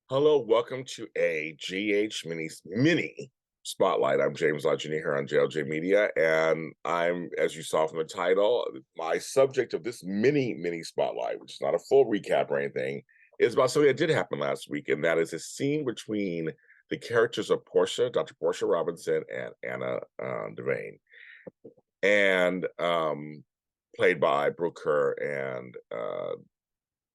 Hello, welcome to a GH mini spotlight. I'm James Lott Jr. here on JLJ Media, and I'm, as you saw from the title, my subject of this mini spotlight, which is not a full recap or anything, is about something that did happen last week, and that is a scene between the characters of Portia, Dr. Portia Robinson, and Anna Devane, and played by Brooke Kerr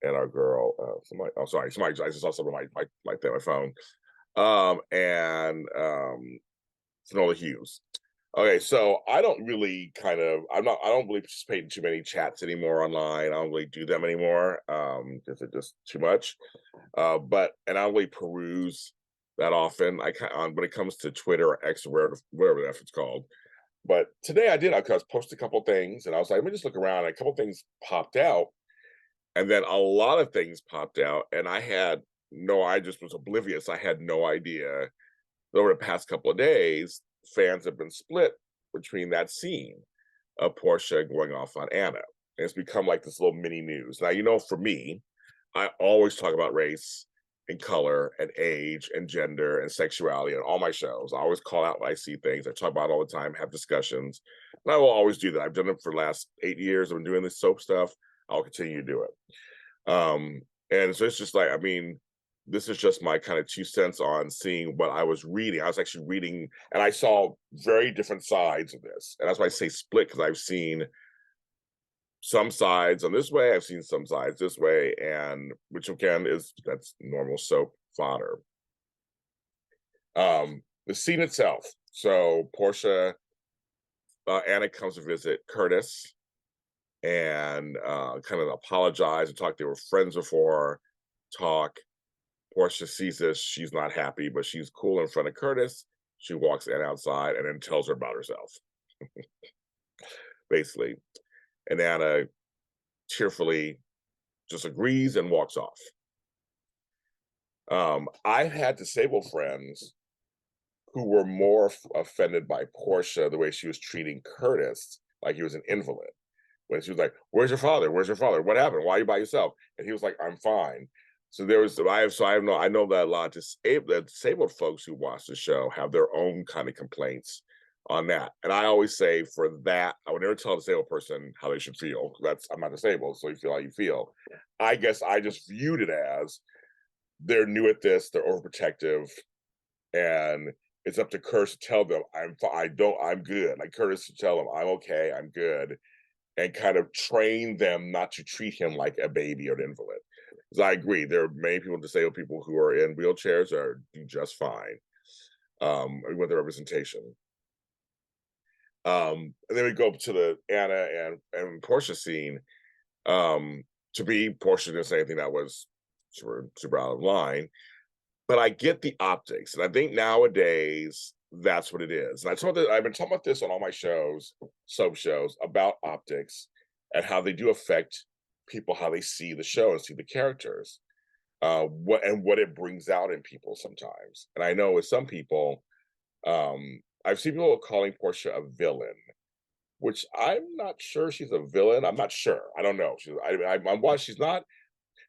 and our girl, somebody, oh, sorry, somebody, I just saw something like that on my phone, and Finola Hughes. Okay, so I don't really I don't really participate in too many chats anymore online. I don't really do them anymore because they're just too much. And I don't really peruse that often. When it comes to Twitter or X or whatever that's it's called. But today I did. I posted a couple things, and I was like, let me just look around. And a couple things popped out, and then a lot of things popped out, and I just was oblivious. I had no idea that over the past couple of days, fans have been split between that scene of Portia going off on Anna. And it's become like this little mini news. Now, for me, I always talk about race and color and age and gender and sexuality on all my shows. I always call out when I see things. I talk about it all the time, have discussions. And I will always do that. I've done it for the last 8 years. I've been doing this soap stuff. I'll continue to do it. And so it's just like, this is just my kind of 2 cents on seeing what I was reading. I was actually reading, and I saw very different sides of this. And that's why I say split, because I've seen some sides on this way, I've seen some sides this way, and which again that's normal soap fodder. The scene itself. So Portia, Anna comes to visit Curtis and kind of apologize and talk. They were friends before, talk. Portia sees this. She's not happy, but she's cool in front of Curtis. She walks in outside and then tells her about herself, basically. And Anna tearfully just agrees and walks off. I've had disabled friends who were more offended by Portia, the way she was treating Curtis like he was an invalid. When she was like, "Where's your father? Where's your father? What happened? Why are you by yourself?" And he was like, "I'm fine." So I know that a lot of disabled folks who watch the show have their own kind of complaints on that. And I always say for that, I would never tell a disabled person how they should feel. I'm not disabled, so you feel how you feel. I guess I just viewed it as they're new at this, they're overprotective, and it's up to Curtis to tell them I'm good. Like Curtis to tell them I'm okay, I'm good, and kind of train them not to treat him like a baby or an invalid. Because I agree, there are many people, disabled people who are in wheelchairs are do just fine with the representation. And then we go up to the Anna and Portia scene. To be Portia didn't say anything that was super out of line, but I get the optics, and I think nowadays that's what it is. And I've been talking about this on all my shows, soap shows, about optics and how they do affect people, how they see the show and see the characters, what it brings out in people sometimes. And I know with some people, I've seen people calling Portia a villain, which I'm not sure she's a villain. I'm not sure. I don't know. I'm why she's not.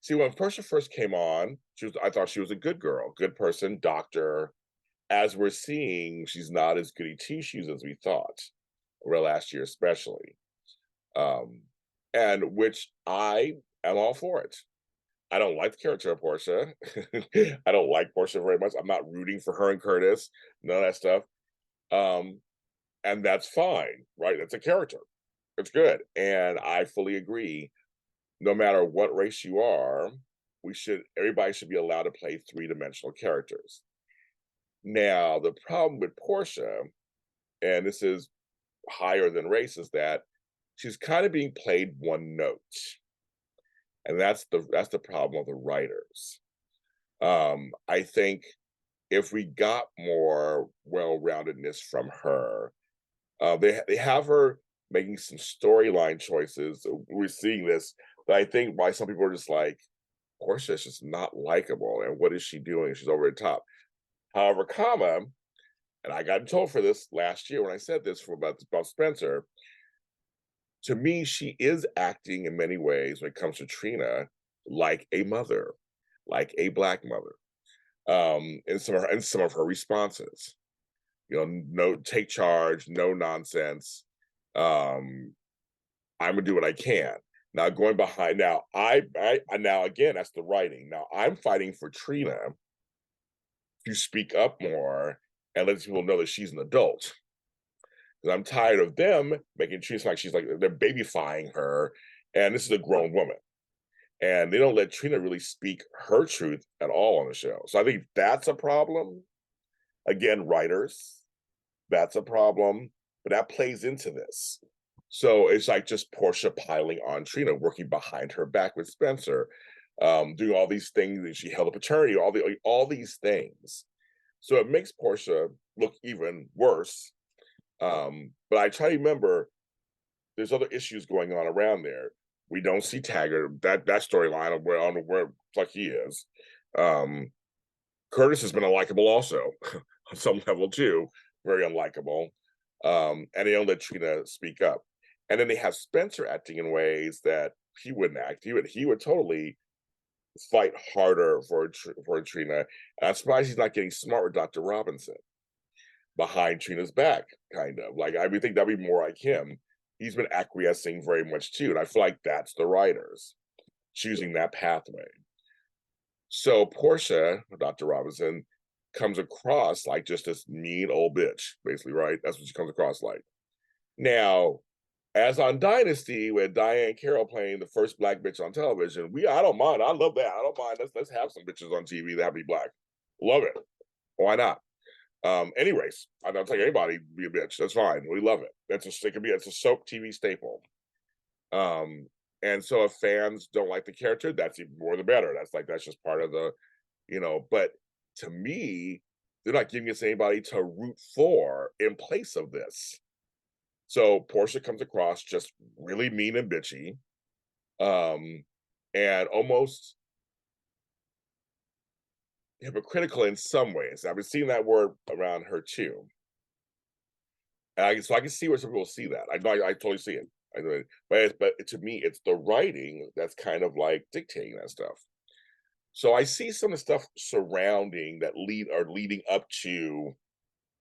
See, when Portia first came on, I thought she was a good girl, good person, doctor. As we're seeing, she's not as goody two shoes as we thought, over last year especially. Um, and which I am all for it. I don't like the character of Portia. I don't like Portia very much. I'm not rooting for her and Curtis, none of that stuff. Um, and that's fine, right? That's a character. It's good. And I fully agree. No matter what race you are, everybody should be allowed to play three-dimensional characters. Now, the problem with Portia, and this is higher than race, is that she's kind of being played one note. And that's the problem of the writers. I think if we got more well-roundedness from her, they have her making some storyline choices. We're seeing this, but I think why some people are just like, Portia is just not likable, and what is she doing? She's over the top. However, and I got told for this last year when I said this about Spencer. To me, she is acting in many ways when it comes to Trina like a mother, like a black mother. in some of her responses. No, take charge, no nonsense. Um, I'm gonna do what I can. Now going behind now, I now again that's the writing. Now I'm fighting for Trina to speak up more and let people know that she's an adult. Because I'm tired of them making Trina sound like she's like they're babyfying her, and this is a grown woman. And they don't let Trina really speak her truth at all on the show. So I think that's a problem. Again, writers, that's a problem, but that plays into this. So it's like just Portia piling on Trina, working behind her back with Spencer, doing all these things, and she held a paternity, all these things. So it makes Portia look even worse. But I try to remember there's other issues going on around there. We don't see Taggart, that storyline of where I don't know where the fuck he is. Um, Curtis has been unlikable also on some level too, very unlikable. And they don't let Trina speak up. And then they have Spencer acting in ways that he wouldn't act. He would totally fight harder for Trina. And I'm surprised he's not getting smart with Dr. Robinson behind Trina's back, kind of. Like I would think that'd be more like him. He's been acquiescing very much too. And I feel like that's the writers choosing that pathway. So Portia, Dr. Robinson, comes across like just this mean old bitch, basically, right? That's what she comes across like. Now, as on Dynasty, with Diane Carroll playing the first black bitch on television, I don't mind. I love that. I don't mind. Let's have some bitches on TV that have to be black. Love it. Why not? Any race. I don't take anybody to be a bitch. That's fine. We love it. It's a soap TV staple. Um, and so if fans don't like the character, that's even more the better. That's just part of but to me, they're not giving us anybody to root for in place of this. So Portia comes across just really mean and bitchy, and almost hypocritical in some ways. I've been seeing that word around her too. So I can see where some people see that. I totally see it. But to me, it's the writing that's kind of like dictating that stuff. So I see some of the stuff surrounding that leading up to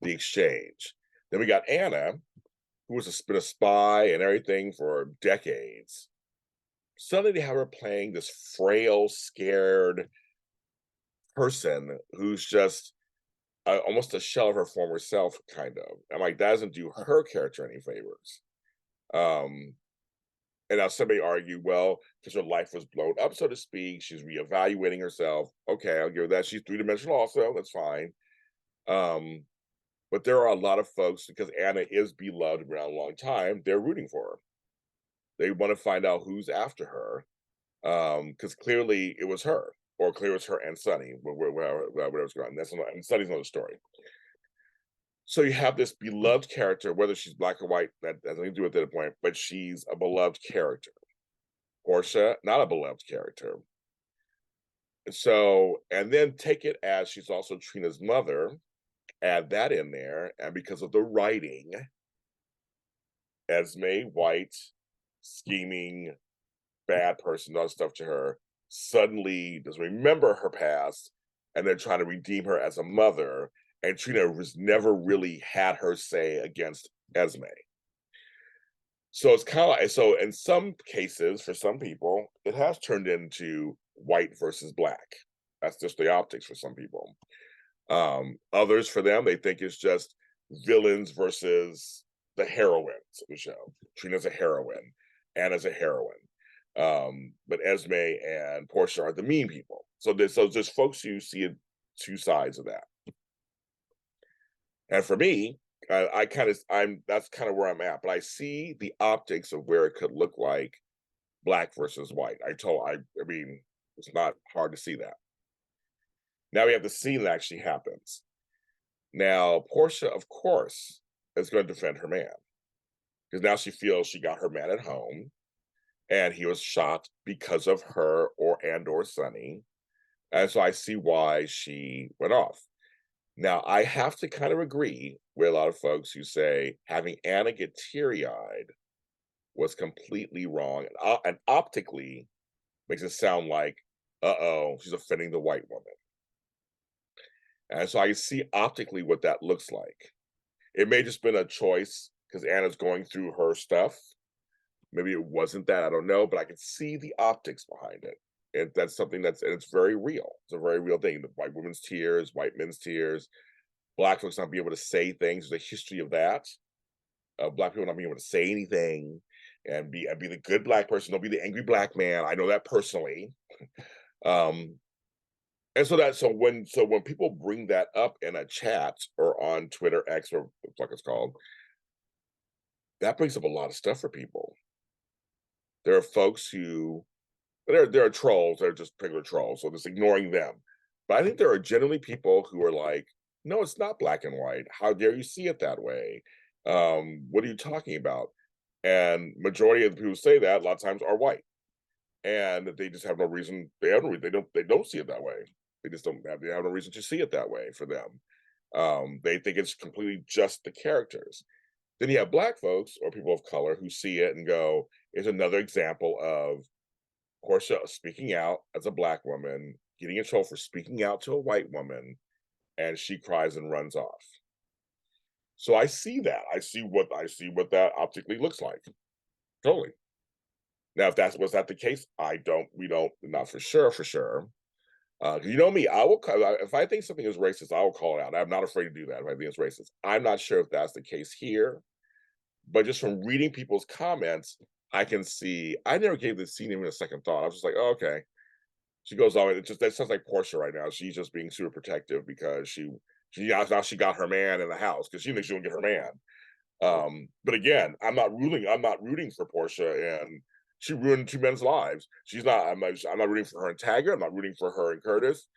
the exchange. Then we got Anna, who been a spy and everything for decades. Suddenly they have her playing this frail, scared person who's just almost a shell of her former self, kind of. I'm like, that doesn't do her character any favors. Um, and now somebody argue, well, because her life was blown up, so to speak, she's reevaluating herself. Okay, I'll give her that. She's three-dimensional also. That's fine. Um, but there are a lot of folks, because Anna is beloved around a long time, they're rooting for her. They want to find out who's after her, because clearly it was her, or clearly it was her and Sonny, whatever's going on. And Sonny's another story. So you have this beloved character, whether she's black or white, that has nothing to do with it at the point, but she's a beloved character. Portia, not a beloved character. So, and then take it as she's also Trina's mother, add that in there, and because of the writing, Esme, white, scheming, bad person, does stuff to her, suddenly doesn't remember her past, and they're trying to redeem her as a mother, and Trina was never really had her say against Esme. So it's kind of like, so in some cases, for some people, it has turned into white versus black. That's just the optics for some people. Others, for them, they think it's just villains versus the heroines of the show. Trina's a heroine, Anna's a heroine. But Esme and Portia are the mean people. So there's folks who see two sides of that. And for me, that's kind of where I'm at. But I see the optics of where it could look like black versus white. I mean, it's not hard to see that. Now we have the scene that actually happens. Now, Portia, of course, is going to defend her man because now she feels she got her man at home, and he was shot because of her or Sonny, and so I see why she went off. Now, I have to kind of agree with a lot of folks who say having Anna get teary-eyed was completely wrong, and optically makes it sound like, uh-oh, she's offending the white woman. And so I see optically what that looks like. It may just been a choice because Anna's going through her stuff. Maybe it wasn't that, I don't know, but I can see the optics behind it. And that's something and it's very real. It's a very real thing. The white women's tears, white men's tears, black folks not being able to say things. There's a history of that. Black people not being able to say anything and be the good black person. Don't be the angry black man. I know that personally. Um, and so when people bring that up in a chat or on Twitter X or what it's called, that brings up a lot of stuff for people. There are folks who there are trolls, they're just regular trolls, so just ignoring them. But I think there are generally people who are like, "No, it's not black and white. How dare you see it that way? What are you talking about?" And majority of the people who say that a lot of times are white, and they just have no reason. They don't see it that way. They have no reason to see it that way for them. They think it's completely just the characters. Then you have black folks or people of color who see it and go, "Is another example of Portia speaking out as a black woman, getting in trouble for speaking out to a white woman, and she cries and runs off." So I see that. I see what that optically looks like. Totally. Now, if that was that the case, we don't, not for sure. 'Cause you know me, if I think something is racist, I will call it out. I'm not afraid to do that if I think it's racist. I'm not sure if that's the case here, but just from reading people's comments, I can see. I never gave this scene even a second thought. I was just like, oh, okay. She goes on. It just that sounds like Portia right now. She's just being super protective because now she got her man in the house because she thinks she'll get her man. But again, I'm not rooting for Portia, and she ruined two men's lives. I'm not rooting for her and Taggart. I'm not rooting for her and Curtis.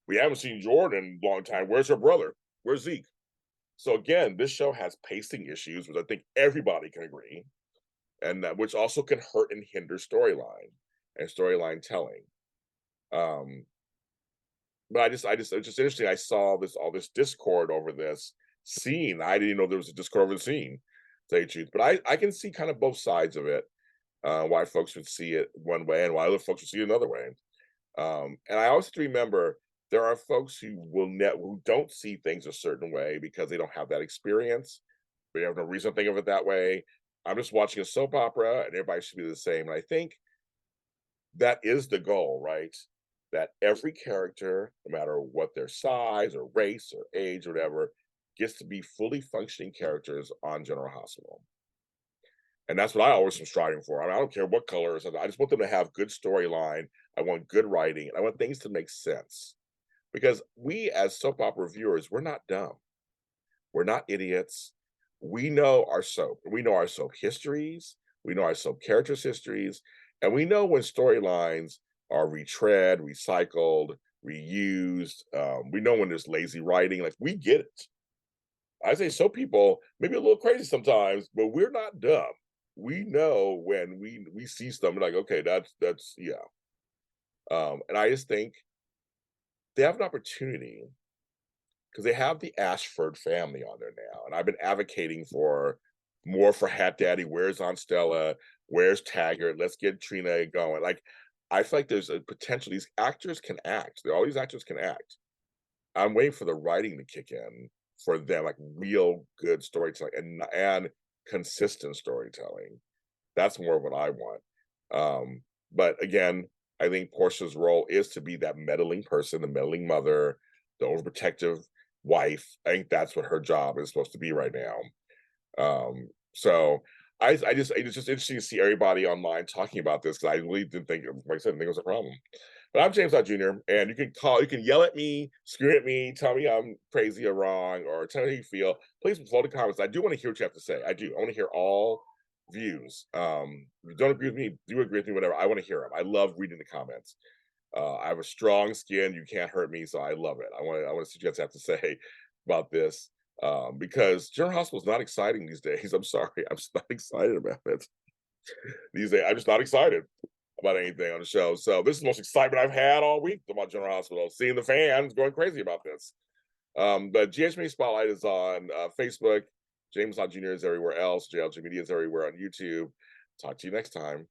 We haven't seen Jordan in a long time. Where's her brother? Where's Zeke? So again, this show has pacing issues, which I think everybody can agree, and which also can hurt and hinder storyline and storyline telling. Um, but it's just interesting. I saw all this discord over this scene. I didn't know there was a discord over the scene, to tell you the truth. But I can see kind of both sides of it. Why folks would see it one way and why other folks would see it another way. And I always have to remember there are folks who don't see things a certain way because they don't have that experience. They have no reason to think of it that way. I'm just watching a soap opera and everybody should be the same. And I think that is the goal, right? That every character, no matter what their size or race or age or whatever, gets to be fully functioning characters on General Hospital. And that's what I always am striving for. I don't care what color it is. I just want them to have good storyline. I want good writing. I want things to make sense. Because we as soap opera viewers, we're not dumb. We're not idiots. We know our soap. We know our soap histories. We know our soap characters' histories. And we know when storylines are retread, recycled, reused. We know when there's lazy writing. Like, we get it. I say soap people maybe a little crazy sometimes, but we're not dumb. We know when we see something like, okay, that's yeah. And I just think they have an opportunity because they have the Ashford family on there now, and I've been advocating for more for Hat Daddy. Where's Aunt Stella? Where's Taggart? Let's get Trina going. Like, I feel like there's a potential. These actors can act. All these actors can act. I'm waiting for the writing to kick in for them, like real good storytelling and consistent storytelling. That's more of what I want. But again, I think Portia's role is to be that meddling person, the meddling mother, the overprotective wife. I think that's what her job is supposed to be right now. So it's just interesting to see everybody online talking about this because I really didn't think, like I said, I didn't think it was a problem. But I'm James Lott Jr. and you can yell at me, scream at me, tell me I'm crazy or wrong, or tell me how you feel. Please float the comments. I do want to hear what you have to say. I do. I want to hear all views. If you don't agree with me, do agree with me, whatever. I want to hear them. I love reading the comments. I have a strong skin. You can't hurt me, so I love it. I want to see what you guys have to say about this. Because General Hospital is not exciting these days. I'm sorry. I'm just not excited about it. These days, I'm just not excited about anything on the show. So this is the most excitement I've had all week about General Hospital. Seeing the fans going crazy about this. But GHME Spotlight is on Facebook. James Lott Jr. is everywhere else. JLG Media is everywhere on YouTube. Talk to you next time.